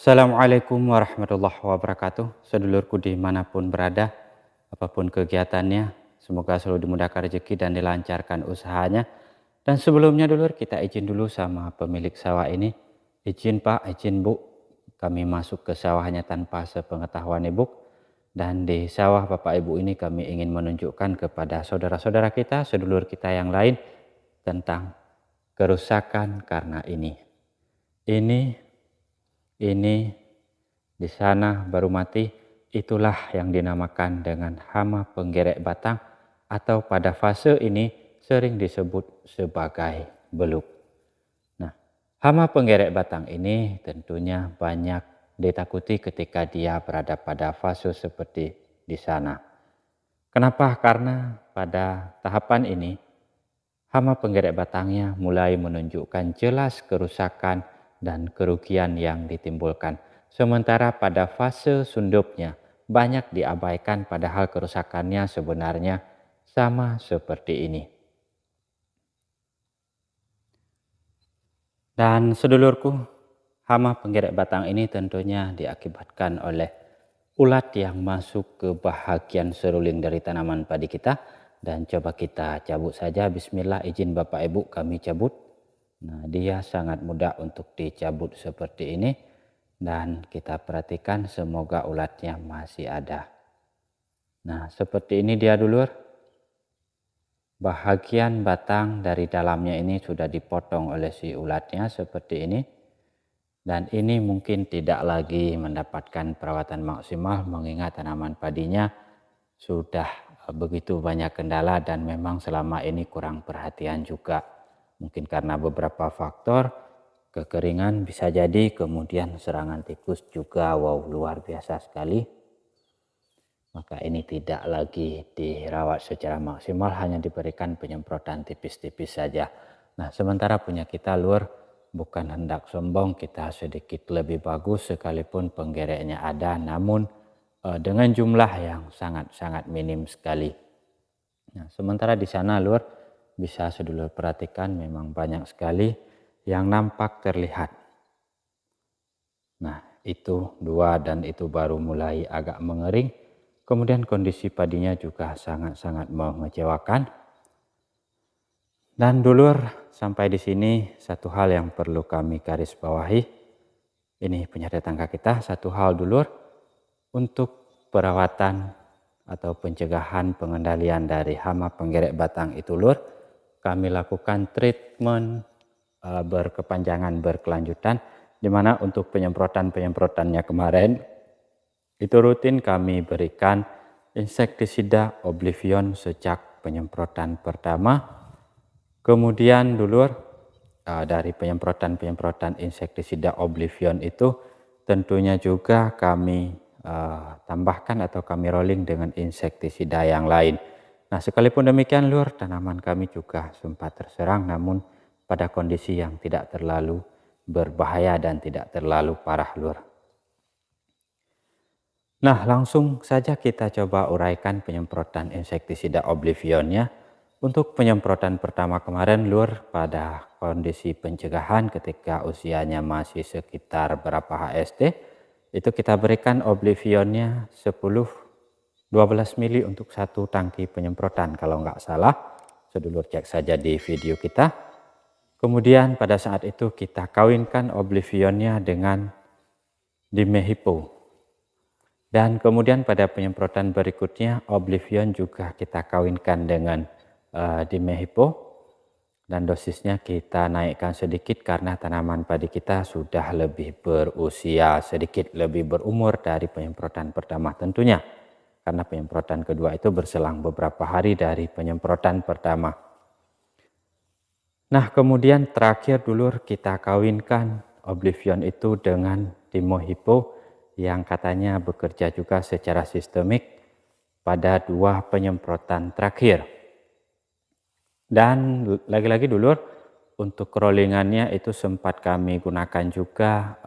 Assalamualaikum warahmatullahi wabarakatuh. Sedulurku dimanapun berada, apapun kegiatannya, semoga selalu dimudahkan rezeki dan dilancarkan usahanya. Dan sebelumnya dulur, kita izin dulu sama pemilik sawah ini. Izin Pak, izin Bu, kami masuk ke sawahnya tanpa sepengetahuan Ibu. Dan di sawah Bapak Ibu ini kami ingin menunjukkan kepada saudara-saudara kita, sedulur kita yang lain tentang kerusakan karena ini, di sana baru mati, itulah yang dinamakan dengan hama penggerek batang atau pada fase ini sering disebut sebagai beluk. Nah, hama penggerek batang ini tentunya banyak ditakuti ketika dia berada pada fase seperti di sana. Kenapa? Karena pada tahapan ini hama penggerek batangnya mulai menunjukkan jelas kerusakan dan kerugian yang ditimbulkan. Sementara pada fase sundupnya banyak diabaikan padahal kerusakannya sebenarnya sama seperti ini. Dan sedulurku, hama penggerek batang ini tentunya diakibatkan oleh ulat yang masuk ke bahagian seruling dari tanaman padi kita. Dan coba kita cabut saja. Bismillah, izin Bapak Ibu kami cabut. Nah, dia sangat mudah untuk dicabut seperti ini. Dan kita perhatikan semoga ulatnya masih ada. Nah, seperti ini dia dulur. Bahagian batang dari dalamnya ini sudah dipotong oleh si ulatnya seperti ini. Dan ini mungkin tidak lagi mendapatkan perawatan maksimal mengingat tanaman padinya sudah begitu banyak kendala dan memang selama ini kurang perhatian juga. Mungkin karena beberapa faktor, kekeringan bisa jadi, kemudian serangan tikus juga, wow luar biasa sekali. Maka ini tidak lagi dirawat secara maksimal, hanya diberikan penyemprotan tipis-tipis saja. Nah, sementara punya kita lur, bukan hendak sombong, kita sedikit lebih bagus sekalipun penggereknya ada, namun dengan jumlah yang sangat-sangat minim sekali. Nah, sementara di sana lur, bisa sedulur perhatikan memang banyak sekali yang nampak terlihat. Nah, itu dua dan itu baru mulai agak mengering. Kemudian kondisi padinya juga sangat-sangat mengecewakan. Dan dulur, sampai di sini satu hal yang perlu kami garis bawahi. Ini punya tetangga kita, satu hal dulur, untuk perawatan atau pencegahan pengendalian dari hama penggerek batang itu lur, kami lakukan treatment berkepanjangan berkelanjutan, di mana untuk penyemprotannya kemarin itu rutin kami berikan insektisida Oblivion sejak penyemprotan pertama. Kemudian dulur, dari penyemprotan insektisida Oblivion itu tentunya juga kami tambahkan atau kami rolling dengan insektisida yang lain. Nah, sekalipun demikian lur, tanaman kami juga sempat terserang namun pada kondisi yang tidak terlalu berbahaya dan tidak terlalu parah lur. Nah, langsung saja kita coba uraikan penyemprotan insektisida Oblivionnya. Untuk penyemprotan pertama kemarin lur, pada kondisi pencegahan ketika usianya masih sekitar berapa HST, itu kita berikan Oblivionnya 10-12 mili untuk satu tangki penyemprotan kalau nggak salah. Sedulur cek saja di video kita. Kemudian pada saat itu kita kawinkan Oblivionnya dengan Dimehipo. Dan kemudian pada penyemprotan berikutnya Oblivion juga kita kawinkan dengan Dimehipo. Dan dosisnya kita naikkan sedikit karena tanaman padi kita sudah lebih berusia, sedikit lebih berumur dari penyemprotan pertama tentunya. Karena penyemprotan kedua itu berselang beberapa hari dari penyemprotan pertama. Nah, kemudian terakhir dulur kita kawinkan Oblivion itu dengan Dimehipo yang katanya bekerja juga secara sistemik pada dua penyemprotan terakhir. Dan lagi-lagi dulur, untuk rollingannya itu sempat kami gunakan juga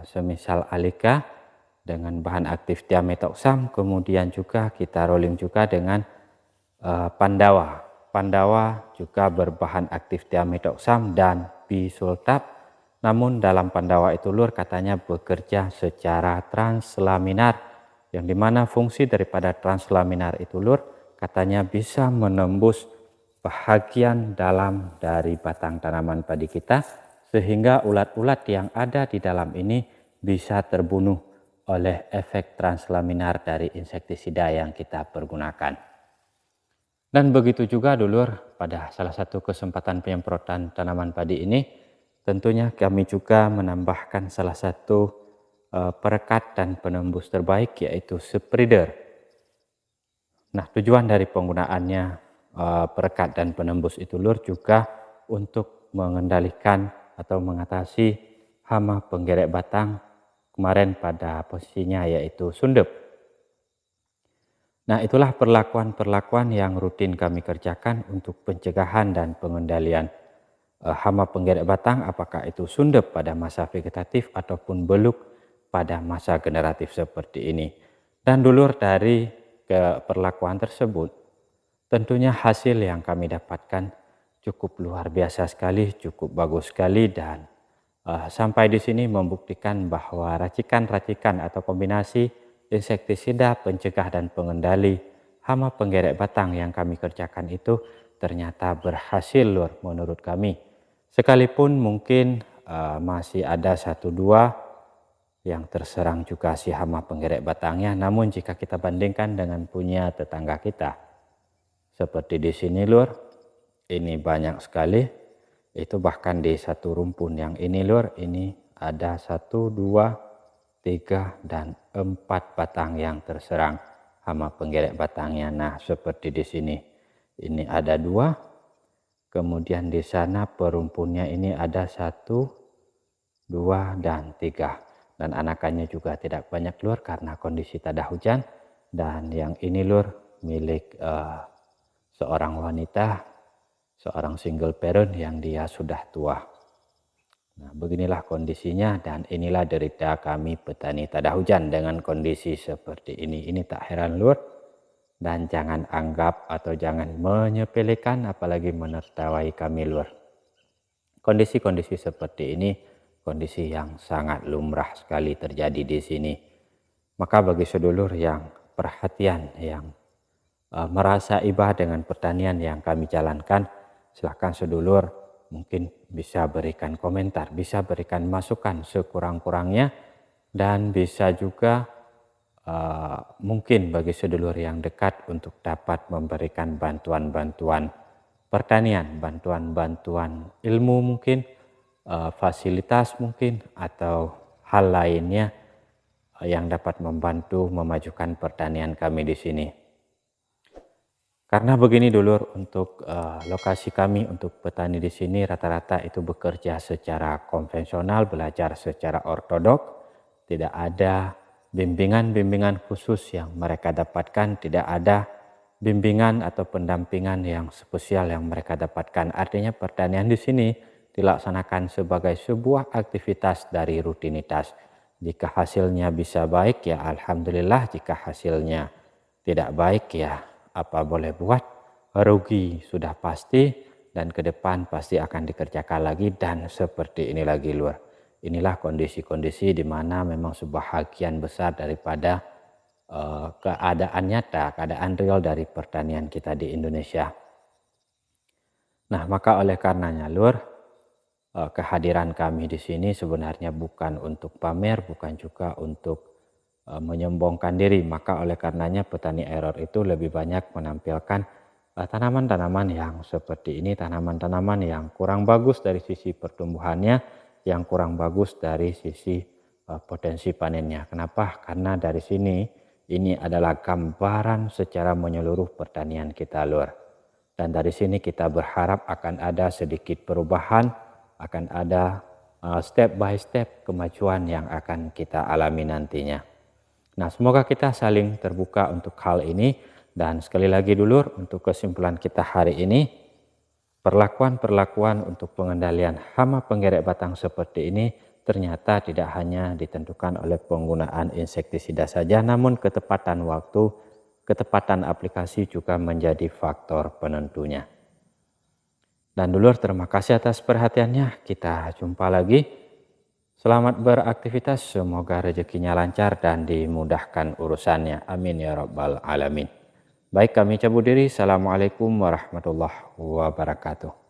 semisal Alika dengan bahan aktif Thiamethoxam, kemudian juga kita rolling juga dengan Pandawa juga berbahan aktif Thiamethoxam dan Bisultab, Namun dalam Pandawa itu Lur katanya bekerja secara translaminar, yang dimana fungsi daripada translaminar itu Lur katanya bisa menembus bahagian dalam dari batang tanaman padi kita, sehingga ulat-ulat yang ada di dalam ini bisa terbunuh oleh efek translaminar dari insektisida yang kita pergunakan. Dan begitu juga dulur, pada salah satu kesempatan penyemprotan tanaman padi ini, tentunya kami juga menambahkan salah satu perekat dan penembus terbaik, yaitu spreader. Nah, tujuan dari penggunaannya perekat dan penembus itu Lur juga untuk mengendalikan atau mengatasi hama penggerek batang kemarin pada posisinya yaitu sundep. Nah, itulah perlakuan-perlakuan yang rutin kami kerjakan untuk pencegahan dan pengendalian hama penggerek batang, apakah itu sundep pada masa vegetatif ataupun beluk pada masa generatif seperti ini. Dan dulur, dari perlakuan tersebut, tentunya hasil yang kami dapatkan cukup luar biasa sekali, cukup bagus sekali, dan sampai di sini membuktikan bahwa racikan-racikan atau kombinasi insektisida pencegah dan pengendali hama penggerek batang yang kami kerjakan itu ternyata berhasil Lur menurut kami. Sekalipun mungkin masih ada 1-2 yang terserang juga si hama penggerek batangnya, namun jika kita bandingkan dengan punya tetangga kita, seperti di sini Lur, ini banyak sekali. Itu bahkan di satu rumpun yang ini Lur, ini ada 1, 2, 3, dan 4 batang yang terserang hama penggerek batangnya. Nah, seperti di sini, ini ada 2, kemudian di sana perumpunnya ini ada 1, 2, dan 3. Dan anakannya juga tidak banyak Lur karena kondisi tak ada hujan. Dan yang ini Lur milik seorang wanita, seorang single parent yang dia sudah tua. Nah, beginilah kondisinya, dan inilah derita kami petani tak ada hujan dengan kondisi seperti ini. Ini tak heran Lur, dan jangan anggap atau jangan menyepelekan apalagi menertawai kami Lur. Kondisi-kondisi seperti ini kondisi yang sangat lumrah sekali terjadi di sini. Maka bagi sedulur yang perhatian, yang merasa ibah dengan pertanian yang kami jalankan, silakan sedulur mungkin bisa berikan komentar, bisa berikan masukan sekurang-kurangnya, dan bisa juga mungkin bagi sedulur yang dekat untuk dapat memberikan bantuan-bantuan pertanian, bantuan-bantuan ilmu mungkin, fasilitas mungkin, atau hal lainnya yang dapat membantu memajukan pertanian kami di sini. Karena begini dulur, untuk lokasi kami untuk petani di sini rata-rata itu bekerja secara konvensional, belajar secara ortodok, tidak ada bimbingan-bimbingan khusus yang mereka dapatkan, tidak ada bimbingan atau pendampingan yang spesial yang mereka dapatkan. Artinya pertanian di sini dilaksanakan sebagai sebuah aktivitas dari rutinitas. Jika hasilnya bisa baik ya alhamdulillah, jika hasilnya tidak baik ya apa boleh buat, rugi sudah pasti, dan ke depan pasti akan dikerjakan lagi, dan seperti ini lagi Lur. Inilah kondisi-kondisi di mana memang sebahagian besar daripada keadaan nyata, keadaan real dari pertanian kita di Indonesia. Nah, maka oleh karenanya Lur, kehadiran kami di sini sebenarnya bukan untuk pamer, bukan juga untuk menyombongkan diri. Maka oleh karenanya petani error itu lebih banyak menampilkan tanaman-tanaman yang seperti ini, tanaman-tanaman yang kurang bagus dari sisi pertumbuhannya, yang kurang bagus dari sisi potensi panennya. Kenapa? Karena dari sini ini adalah gambaran secara menyeluruh pertanian kita Lur. Dan dari sini kita berharap akan ada sedikit perubahan, akan ada step by step kemajuan yang akan kita alami nantinya. Nah, semoga kita saling terbuka untuk hal ini. Dan sekali lagi dulur, untuk kesimpulan kita hari ini, perlakuan-perlakuan untuk pengendalian hama penggerek batang seperti ini ternyata tidak hanya ditentukan oleh penggunaan insektisida saja, namun ketepatan waktu, ketepatan aplikasi juga menjadi faktor penentunya. Dan dulur, terima kasih atas perhatiannya. Kita jumpa lagi Selamat beraktivitas, semoga rezekinya lancar dan dimudahkan urusannya. Amin ya rabbal alamin. Baik, kami cabut diri. Assalamualaikum warahmatullahi wabarakatuh.